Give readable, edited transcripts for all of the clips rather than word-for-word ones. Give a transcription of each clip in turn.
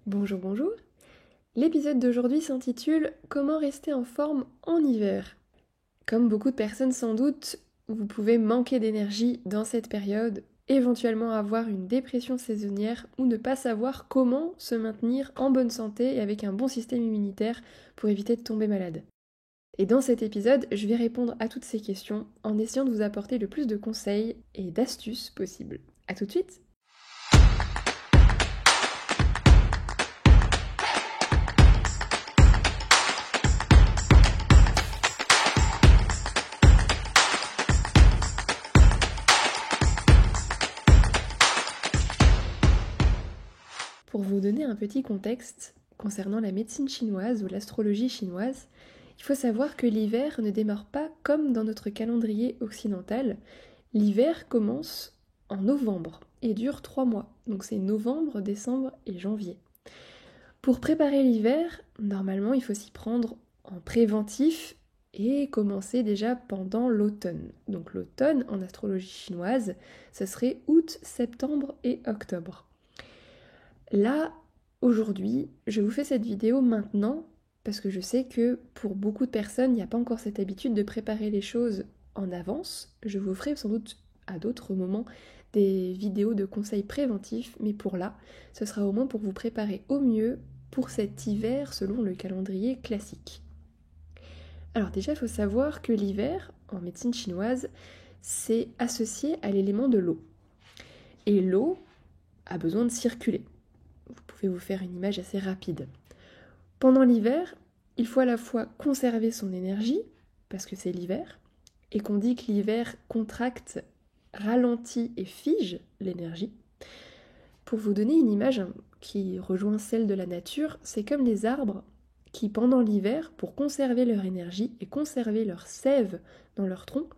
Bonjour, bonjour. L'épisode d'aujourd'hui s'intitule Comment rester en forme en hiver. Comme beaucoup de personnes sans doute, vous pouvez manquer d'énergie dans cette période, éventuellement avoir une dépression saisonnière ou ne pas savoir comment se maintenir en bonne santé et avec un bon système immunitaire pour éviter de tomber malade. Et dans cet épisode, je vais répondre à toutes ces questions en essayant de vous apporter le plus de conseils et d'astuces possibles. A tout de suite! Pour vous donner un petit contexte concernant la médecine chinoise ou l'astrologie chinoise, il faut savoir que l'hiver ne démarre pas comme dans notre calendrier occidental. L'hiver commence en novembre et dure 3 mois. Donc c'est novembre, décembre et janvier. Pour préparer l'hiver, normalement il faut s'y prendre en préventif et commencer déjà pendant l'automne. Donc l'automne en astrologie chinoise, ce serait août, septembre et octobre. Là, aujourd'hui, je vous fais cette vidéo maintenant parce que je sais que pour beaucoup de personnes, il n'y a pas encore cette habitude de préparer les choses en avance. Je vous ferai sans doute à d'autres moments des vidéos de conseils préventifs, mais pour là, ce sera au moins pour vous préparer au mieux pour cet hiver selon le calendrier classique. Alors déjà, il faut savoir que l'hiver, en médecine chinoise, c'est associé à l'élément de l'eau. Et l'eau a besoin de circuler. Vous pouvez vous faire une image assez rapide. Pendant l'hiver, il faut à la fois conserver son énergie, parce que c'est l'hiver, et qu'on dit que l'hiver contracte, ralentit et fige l'énergie. Pour vous donner une image qui rejoint celle de la nature, c'est comme les arbres qui, pendant l'hiver, pour conserver leur énergie et conserver leur sève dans leur tronc,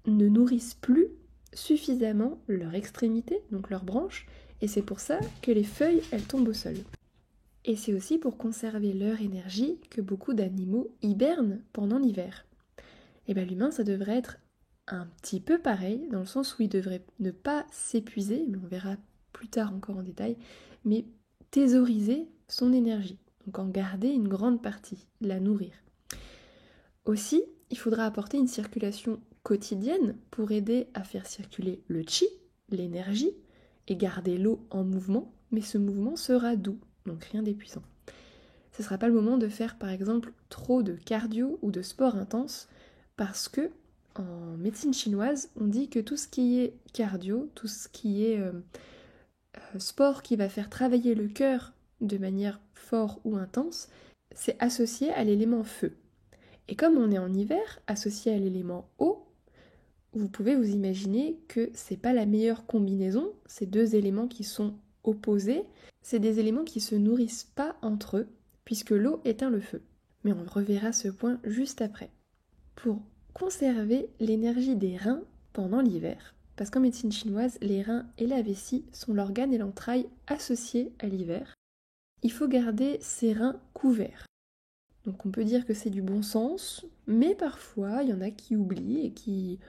ne nourrissent plus suffisamment leur extrémité, donc leurs branches, et c'est pour ça que les feuilles, elles tombent au sol. Et c'est aussi pour conserver leur énergie que beaucoup d'animaux hibernent pendant l'hiver. Et bien l'humain, ça devrait être un petit peu pareil, dans le sens où il devrait ne pas s'épuiser, mais on verra plus tard encore en détail, mais thésauriser son énergie, donc en garder une grande partie, la nourrir. Aussi, il faudra apporter une circulation quotidienne pour aider à faire circuler le chi, l'énergie, et garder l'eau en mouvement, mais ce mouvement sera doux, donc rien d'épuisant. Ce ne sera pas le moment de faire par exemple trop de cardio ou de sport intense, parce que en médecine chinoise, on dit que tout ce qui est cardio, tout ce qui est sport qui va faire travailler le cœur de manière forte ou intense, c'est associé à l'élément feu. Et comme on est en hiver, associé à l'élément eau, vous pouvez vous imaginer que c'est pas la meilleure combinaison, ces deux éléments qui sont opposés, c'est des éléments qui se nourrissent pas entre eux, puisque l'eau éteint le feu. Mais on reverra ce point juste après. Pour conserver l'énergie des reins pendant l'hiver, parce qu'en médecine chinoise, les reins et la vessie sont l'organe et l'entraille associés à l'hiver, il faut garder ces reins couverts. Donc on peut dire que c'est du bon sens, mais parfois il y en a qui oublient et qui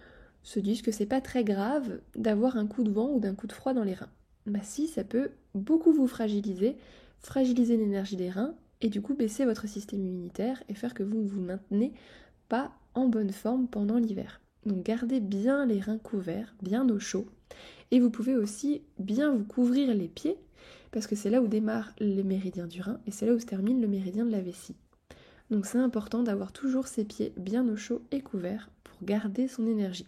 se disent que c'est pas très grave d'avoir un coup de vent ou d'un coup de froid dans les reins. Bah si, ça peut beaucoup vous fragiliser l'énergie des reins et du coup baisser votre système immunitaire et faire que vous ne vous maintenez pas en bonne forme pendant l'hiver. Donc gardez bien les reins couverts, bien au chaud. Et vous pouvez aussi bien vous couvrir les pieds, parce que c'est là où démarre le méridien du rein et c'est là où se termine le méridien de la vessie. Donc c'est important d'avoir toujours ses pieds bien au chaud et couverts pour garder son énergie.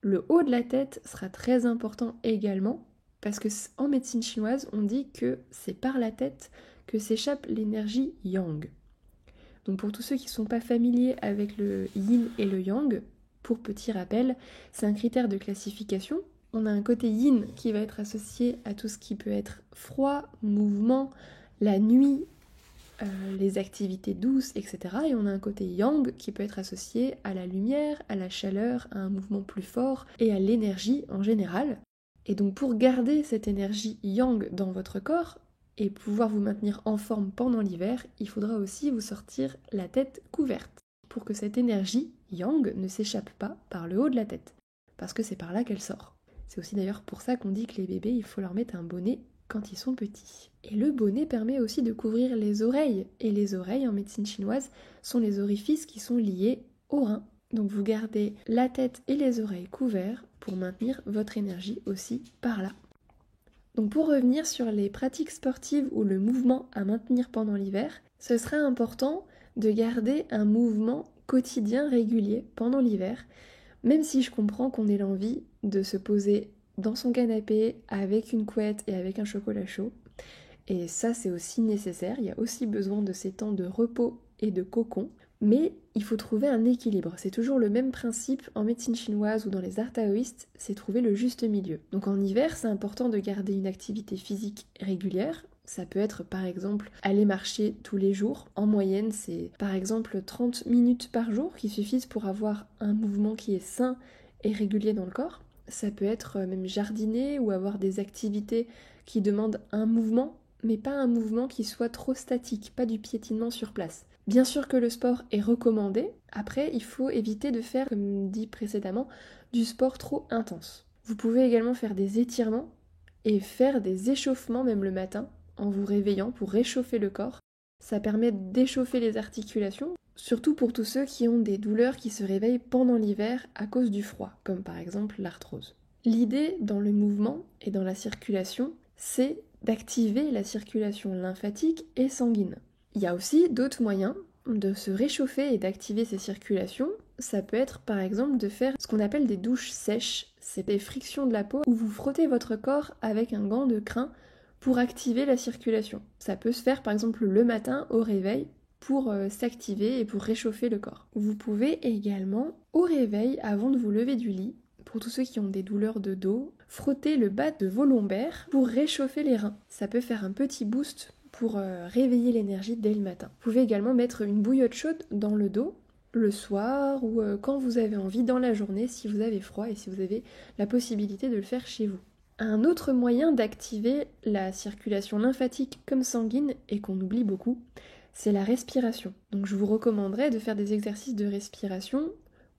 Le haut de la tête sera très important également, parce que en médecine chinoise, on dit que c'est par la tête que s'échappe l'énergie yang. Donc pour tous ceux qui ne sont pas familiers avec le yin et le yang, pour petit rappel, c'est un critère de classification. On a un côté yin qui va être associé à tout ce qui peut être froid, mouvement, la nuit, les activités douces, etc. Et on a un côté yang qui peut être associé à la lumière, à la chaleur, à un mouvement plus fort et à l'énergie en général. Et donc pour garder cette énergie yang dans votre corps et pouvoir vous maintenir en forme pendant l'hiver, il faudra aussi vous sortir la tête couverte pour que cette énergie yang ne s'échappe pas par le haut de la tête, parce que c'est par là qu'elle sort. C'est aussi d'ailleurs pour ça qu'on dit que les bébés, il faut leur mettre un bonnet quand ils sont petits. Et le bonnet permet aussi de couvrir les oreilles. Et les oreilles en médecine chinoise sont les orifices qui sont liés aux reins. Donc vous gardez la tête et les oreilles couverts pour maintenir votre énergie aussi par là. Donc pour revenir sur les pratiques sportives ou le mouvement à maintenir pendant l'hiver, ce sera important de garder un mouvement quotidien régulier pendant l'hiver, même si je comprends qu'on ait l'envie de se poser dans son canapé avec une couette et avec un chocolat chaud. Et ça, c'est aussi nécessaire, il y a aussi besoin de ces temps de repos et de cocon. Mais il faut trouver un équilibre. C'est toujours le même principe en médecine chinoise ou dans les arts taoïstes, c'est trouver le juste milieu. Donc en hiver, c'est important de garder une activité physique régulière. Ça peut être par exemple aller marcher tous les jours. En moyenne, c'est par exemple 30 minutes par jour qui suffisent pour avoir un mouvement qui est sain et régulier dans le corps. Ça peut être même jardiner ou avoir des activités qui demandent un mouvement, mais pas un mouvement qui soit trop statique, pas du piétinement sur place. Bien sûr que le sport est recommandé, après il faut éviter de faire, comme dit précédemment, du sport trop intense. Vous pouvez également faire des étirements et faire des échauffements même le matin en vous réveillant pour réchauffer le corps. Ça permet d'échauffer les articulations, surtout pour tous ceux qui ont des douleurs qui se réveillent pendant l'hiver à cause du froid, comme par exemple l'arthrose. L'idée dans le mouvement et dans la circulation, c'est d'activer la circulation lymphatique et sanguine. Il y a aussi d'autres moyens de se réchauffer et d'activer ces circulations. Ça peut être par exemple de faire ce qu'on appelle des douches sèches. C'est des frictions de la peau où vous frottez votre corps avec un gant de crin pour activer la circulation. Ça peut se faire par exemple le matin au réveil pour s'activer et pour réchauffer le corps. Vous pouvez également au réveil, avant de vous lever du lit, pour tous ceux qui ont des douleurs de dos, frotter le bas de vos lombaires pour réchauffer les reins. Ça peut faire un petit boost pour réveiller l'énergie dès le matin. Vous pouvez également mettre une bouillotte chaude dans le dos le soir ou quand vous avez envie dans la journée si vous avez froid et si vous avez la possibilité de le faire chez vous. Un autre moyen d'activer la circulation lymphatique comme sanguine et qu'on oublie beaucoup, c'est la respiration. Donc je vous recommanderais de faire des exercices de respiration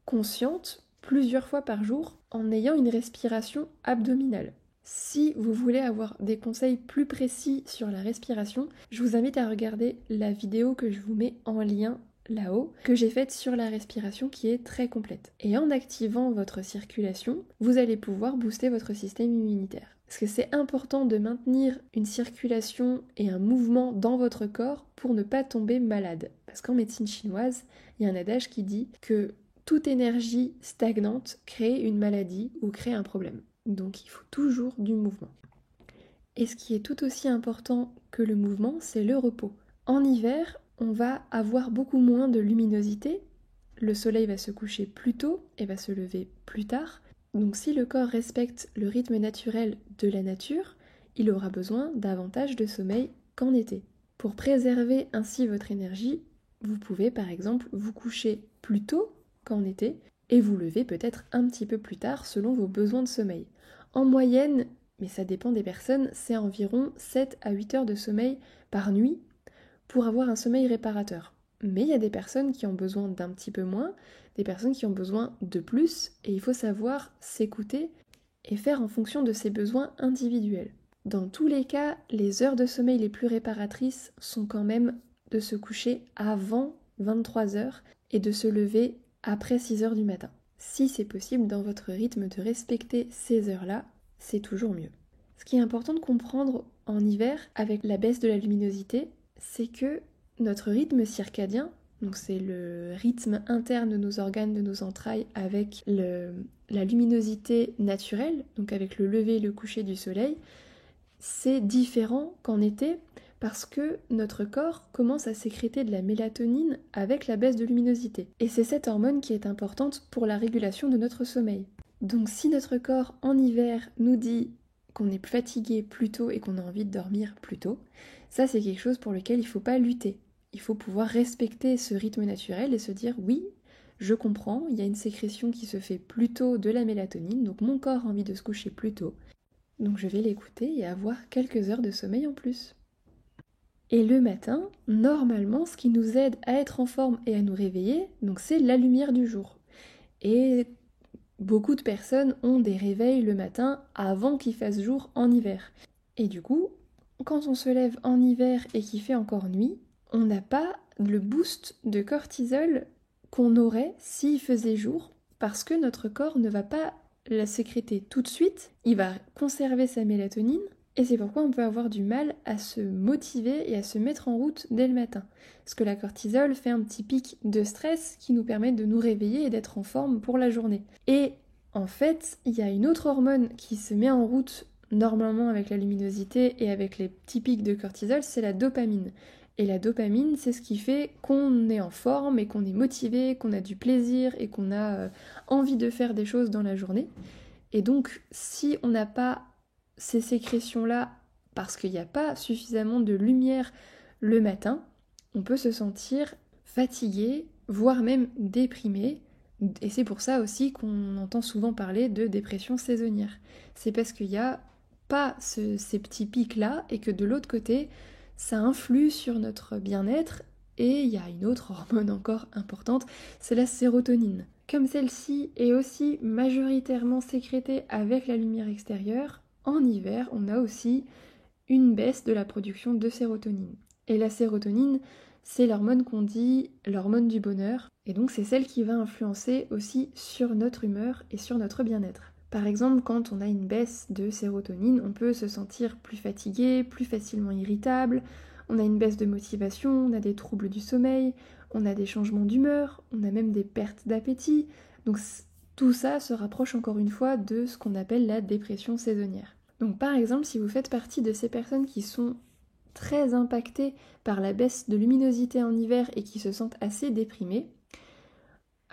consciente plusieurs fois par jour en ayant une respiration abdominale. Si vous voulez avoir des conseils plus précis sur la respiration, je vous invite à regarder la vidéo que je vous mets en lien là-haut, que j'ai faite sur la respiration qui est très complète. Et en activant votre circulation, vous allez pouvoir booster votre système immunitaire. Parce que c'est important de maintenir une circulation et un mouvement dans votre corps pour ne pas tomber malade. Parce qu'en médecine chinoise, il y a un adage qui dit que toute énergie stagnante crée une maladie ou crée un problème. Donc il faut toujours du mouvement. Et ce qui est tout aussi important que le mouvement, c'est le repos. En hiver, on va avoir beaucoup moins de luminosité, le soleil va se coucher plus tôt et va se lever plus tard. Donc si le corps respecte le rythme naturel de la nature, il aura besoin davantage de sommeil qu'en été. Pour préserver ainsi votre énergie, vous pouvez par exemple vous coucher plus tôt qu'en été et vous lever peut-être un petit peu plus tard selon vos besoins de sommeil. En moyenne, mais ça dépend des personnes, c'est environ 7 à 8 heures de sommeil par nuit pour avoir un sommeil réparateur. Mais il y a des personnes qui ont besoin d'un petit peu moins, des personnes qui ont besoin de plus, et il faut savoir s'écouter et faire en fonction de ses besoins individuels. Dans tous les cas, les heures de sommeil les plus réparatrices sont quand même de se coucher avant 23 heures et de se lever après 6 heures du matin. Si c'est possible dans votre rythme de respecter ces heures-là, c'est toujours mieux. Ce qui est important de comprendre en hiver, avec la baisse de la luminosité, c'est que notre rythme circadien, donc c'est le rythme interne de nos organes, de nos entrailles, avec la luminosité naturelle, donc avec le lever et le coucher du soleil, c'est différent qu'en été parce que notre corps commence à sécréter de la mélatonine avec la baisse de luminosité. Et c'est cette hormone qui est importante pour la régulation de notre sommeil. Donc si notre corps en hiver nous dit qu'on est fatigué plus tôt et qu'on a envie de dormir plus tôt, ça c'est quelque chose pour lequel il ne faut pas lutter. Il faut pouvoir respecter ce rythme naturel et se dire oui, je comprends, il y a une sécrétion qui se fait plus tôt de la mélatonine, donc mon corps a envie de se coucher plus tôt. Donc je vais l'écouter et avoir quelques heures de sommeil en plus. Et le matin, normalement, ce qui nous aide à être en forme et à nous réveiller, donc c'est la lumière du jour. Et beaucoup de personnes ont des réveils le matin avant qu'il fasse jour en hiver. Et du coup, quand on se lève en hiver et qu'il fait encore nuit, on n'a pas le boost de cortisol qu'on aurait s'il faisait jour, parce que notre corps ne va pas la sécréter tout de suite, il va conserver sa mélatonine, et c'est pourquoi on peut avoir du mal à se motiver et à se mettre en route dès le matin. Parce que la cortisol fait un petit pic de stress qui nous permet de nous réveiller et d'être en forme pour la journée. Et en fait, il y a une autre hormone qui se met en route normalement avec la luminosité et avec les petits pics de cortisol, c'est la dopamine. Et la dopamine, c'est ce qui fait qu'on est en forme et qu'on est motivé, qu'on a du plaisir et qu'on a envie de faire des choses dans la journée. Et donc, si on n'a pas ces sécrétions-là parce qu'il n'y a pas suffisamment de lumière le matin, on peut se sentir fatigué, voire même déprimé. Et c'est pour ça aussi qu'on entend souvent parler de dépression saisonnière. C'est parce qu'il n'y a pas ces petits pics-là et que de l'autre côté, ça influe sur notre bien-être. Et il y a une autre hormone encore importante, c'est la sérotonine. Comme celle-ci est aussi majoritairement sécrétée avec la lumière extérieure, en hiver, on a aussi une baisse de la production de sérotonine. Et la sérotonine, c'est l'hormone qu'on dit l'hormone du bonheur, et donc c'est celle qui va influencer aussi sur notre humeur et sur notre bien-être. Par exemple, quand on a une baisse de sérotonine, on peut se sentir plus fatigué, plus facilement irritable, on a une baisse de motivation, on a des troubles du sommeil, on a des changements d'humeur, on a même des pertes d'appétit. Donc tout ça se rapproche encore une fois de ce qu'on appelle la dépression saisonnière. Donc par exemple, si vous faites partie de ces personnes qui sont très impactées par la baisse de luminosité en hiver et qui se sentent assez déprimées,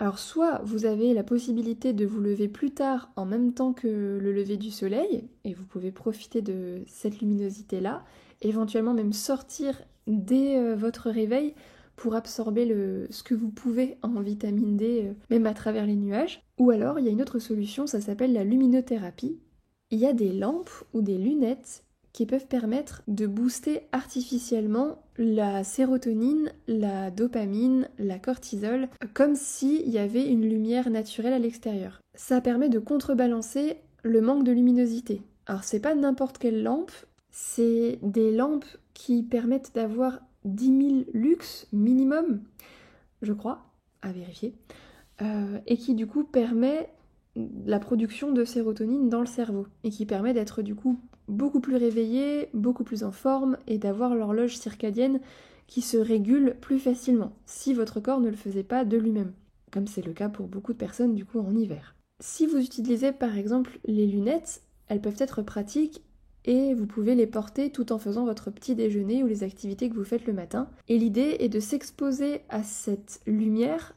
alors soit vous avez la possibilité de vous lever plus tard en même temps que le lever du soleil, et vous pouvez profiter de cette luminosité-là, éventuellement même sortir dès votre réveil pour absorber ce que vous pouvez en vitamine D, même à travers les nuages. Ou alors, il y a une autre solution, ça s'appelle la luminothérapie. Il y a des lampes ou des lunettes qui peuvent permettre de booster artificiellement la sérotonine, la dopamine, la cortisol, comme s'il y avait une lumière naturelle à l'extérieur. Ça permet de contrebalancer le manque de luminosité. Alors c'est pas n'importe quelle lampe, c'est des lampes qui permettent d'avoir 10 000 lux minimum, je crois, à vérifier, et qui du coup permet la production de sérotonine dans le cerveau et qui permet d'être du coup beaucoup plus réveillé, beaucoup plus en forme et d'avoir l'horloge circadienne qui se régule plus facilement si votre corps ne le faisait pas de lui-même, comme c'est le cas pour beaucoup de personnes du coup en hiver. Si vous utilisez par exemple les lunettes, elles peuvent être pratiques et vous pouvez les porter tout en faisant votre petit déjeuner ou les activités que vous faites le matin. Et l'idée est de s'exposer à cette lumière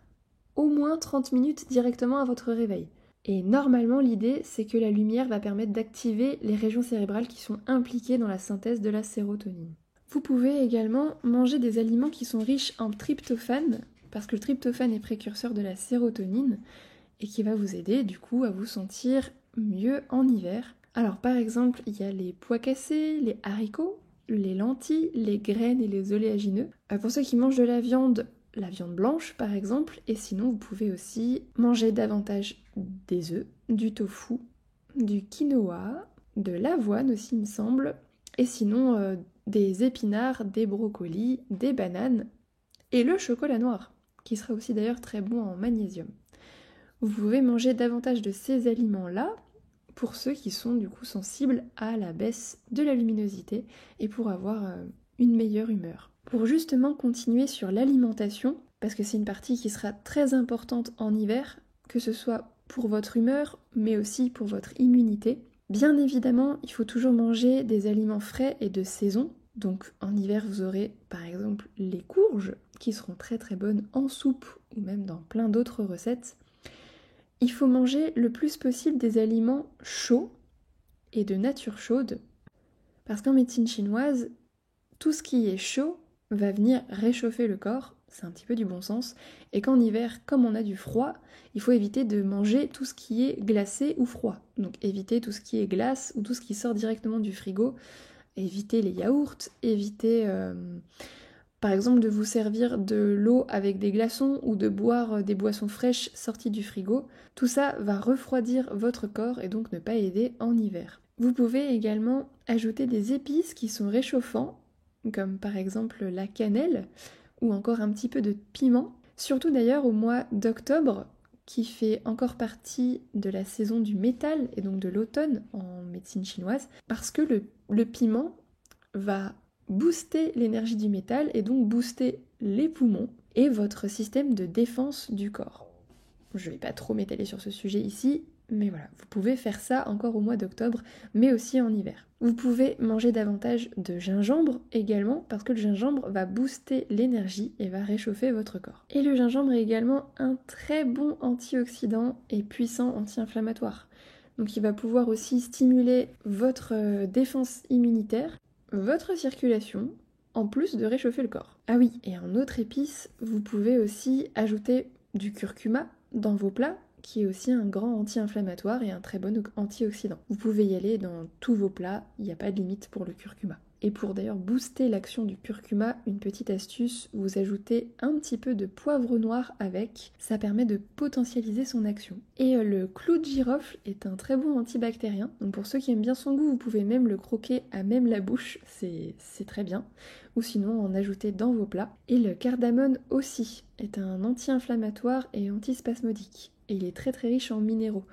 au moins 30 minutes directement à votre réveil. Et normalement, l'idée, c'est que la lumière va permettre d'activer les régions cérébrales qui sont impliquées dans la synthèse de la sérotonine. Vous pouvez également manger des aliments qui sont riches en tryptophane, parce que le tryptophane est précurseur de la sérotonine, et qui va vous aider du coup à vous sentir mieux en hiver. Alors par exemple, il y a les pois cassés, les haricots, les lentilles, les graines et les oléagineux. Pour ceux qui mangent de la viande blanche par exemple, et sinon vous pouvez aussi manger davantage des œufs, du tofu, du quinoa, de l'avoine aussi il me semble, et sinon des épinards, des brocolis, des bananes, et le chocolat noir, qui sera aussi d'ailleurs très bon en magnésium. Vous pouvez manger davantage de ces aliments-là pour ceux qui sont du coup sensibles à la baisse de la luminosité et pour avoir une meilleure humeur. Pour justement continuer sur l'alimentation, parce que c'est une partie qui sera très importante en hiver, que ce soit pour votre humeur, mais aussi pour votre immunité. Bien évidemment, il faut toujours manger des aliments frais et de saison. Donc en hiver, vous aurez par exemple les courges, qui seront très très bonnes en soupe ou même dans plein d'autres recettes. Il faut manger le plus possible des aliments chauds et de nature chaude, parce qu'en médecine chinoise, tout ce qui est chaud va venir réchauffer le corps, c'est un petit peu du bon sens, et qu'en hiver, comme on a du froid, il faut éviter de manger tout ce qui est glacé ou froid. Donc éviter tout ce qui est glace ou tout ce qui sort directement du frigo, éviter les yaourts, éviter par exemple de vous servir de l'eau avec des glaçons ou de boire des boissons fraîches sorties du frigo. Tout ça va refroidir votre corps et donc ne pas aider en hiver. Vous pouvez également ajouter des épices qui sont réchauffants, comme par exemple la cannelle ou encore un petit peu de piment. Surtout d'ailleurs au mois d'octobre, qui fait encore partie de la saison du métal et donc de l'automne en médecine chinoise, parce que le piment va booster l'énergie du métal et donc booster les poumons et votre système de défense du corps. Je ne vais pas trop m'étaler sur ce sujet ici, mais voilà, vous pouvez faire ça encore au mois d'octobre, mais aussi en hiver. Vous pouvez manger davantage de gingembre également, parce que le gingembre va booster l'énergie et va réchauffer votre corps. Et le gingembre est également un très bon antioxydant et puissant anti-inflammatoire. Donc il va pouvoir aussi stimuler votre défense immunitaire, votre circulation, en plus de réchauffer le corps. Ah oui, et en autre épice, vous pouvez aussi ajouter du curcuma dans vos plats, qui est aussi un grand anti-inflammatoire et un très bon antioxydant. Vous pouvez y aller dans tous vos plats, il n'y a pas de limite pour le curcuma. Et pour d'ailleurs booster l'action du curcuma, une petite astuce, vous ajoutez un petit peu de poivre noir avec, ça permet de potentialiser son action. Et le clou de girofle est un très bon antibactérien, donc pour ceux qui aiment bien son goût, vous pouvez même le croquer à même la bouche, c'est très bien. Ou sinon en ajouter dans vos plats. Et le cardamone aussi est un anti-inflammatoire et antispasmodique. Et il est très très riche en minéraux,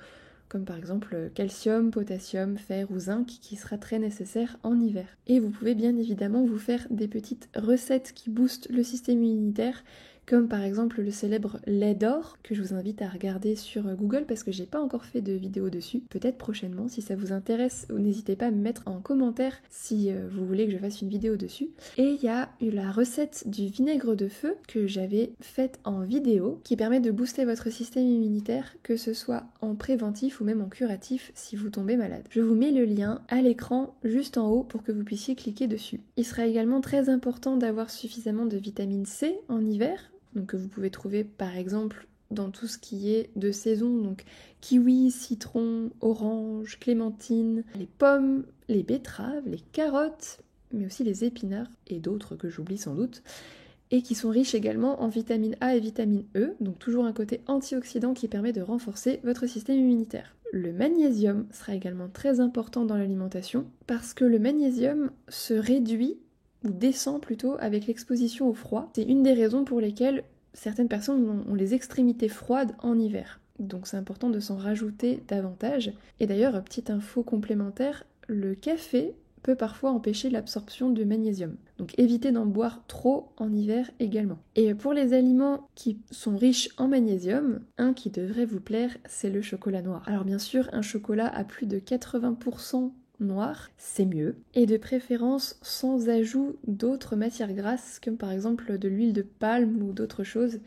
comme par exemple calcium, potassium, fer ou zinc, qui sera très nécessaire en hiver. Et vous pouvez bien évidemment vous faire des petites recettes qui boostent le système immunitaire, comme par exemple le célèbre lait d'or, que je vous invite à regarder sur Google parce que j'ai pas encore fait de vidéo dessus. Peut-être prochainement, si ça vous intéresse, n'hésitez pas à me mettre en commentaire si vous voulez que je fasse une vidéo dessus. Et il y a eu la recette du vinaigre de feu que j'avais faite en vidéo, qui permet de booster votre système immunitaire, que ce soit en préventif ou même en curatif si vous tombez malade. Je vous mets le lien à l'écran juste en haut pour que vous puissiez cliquer dessus. Il sera également très important d'avoir suffisamment de vitamine C en hiver, donc que vous pouvez trouver par exemple dans tout ce qui est de saison, donc kiwi, citron, orange, clémentine, les pommes, les betteraves, les carottes, mais aussi les épinards et d'autres que j'oublie sans doute, et qui sont riches également en vitamine A et vitamine E, donc toujours un côté antioxydant qui permet de renforcer votre système immunitaire. Le magnésium sera également très important dans l'alimentation parce que le magnésium se réduit ou descend plutôt avec l'exposition au froid. C'est une des raisons pour lesquelles certaines personnes ont les extrémités froides en hiver. Donc c'est important de s'en rajouter davantage. Et d'ailleurs, petite info complémentaire, le café peut parfois empêcher l'absorption de magnésium. Donc évitez d'en boire trop en hiver également. Et pour les aliments qui sont riches en magnésium, un qui devrait vous plaire, c'est le chocolat noir. Alors bien sûr, un chocolat à plus de 80% noir, c'est mieux. Et de préférence sans ajout d'autres matières grasses, comme par exemple de l'huile de palme ou d'autres choses.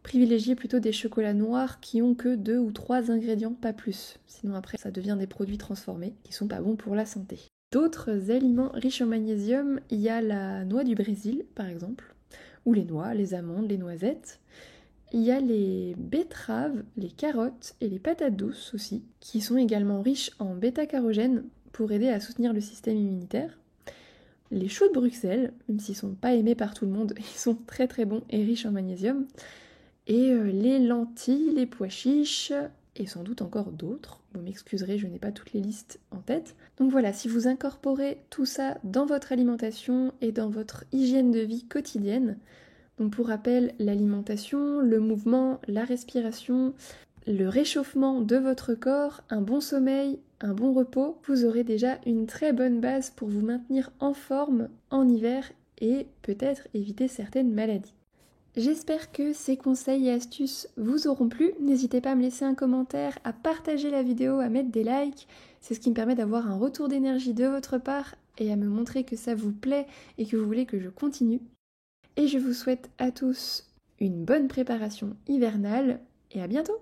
Privilégiez plutôt des chocolats noirs qui ont que 2 ou 3 ingrédients, pas plus. Sinon après, ça devient des produits transformés qui sont pas bons pour la santé. D'autres aliments riches en magnésium, il y a la noix du Brésil par exemple, ou les noix, les amandes, les noisettes. Il y a les betteraves, les carottes et les patates douces aussi, qui sont également riches en bêta-carotène pour aider à soutenir le système immunitaire. Les choux de Bruxelles, même s'ils ne sont pas aimés par tout le monde, ils sont très très bons et riches en magnésium. Et les lentilles, les pois chiches, et sans doute encore d'autres. Vous m'excuserez, je n'ai pas toutes les listes en tête. Donc voilà, si vous incorporez tout ça dans votre alimentation et dans votre hygiène de vie quotidienne, donc pour rappel, l'alimentation, le mouvement, la respiration, le réchauffement de votre corps, un bon sommeil, un bon repos, vous aurez déjà une très bonne base pour vous maintenir en forme en hiver et peut-être éviter certaines maladies. J'espère que ces conseils et astuces vous auront plu. N'hésitez pas à me laisser un commentaire, à partager la vidéo, à mettre des likes. C'est ce qui me permet d'avoir un retour d'énergie de votre part et à me montrer que ça vous plaît et que vous voulez que je continue. Et je vous souhaite à tous une bonne préparation hivernale et à bientôt!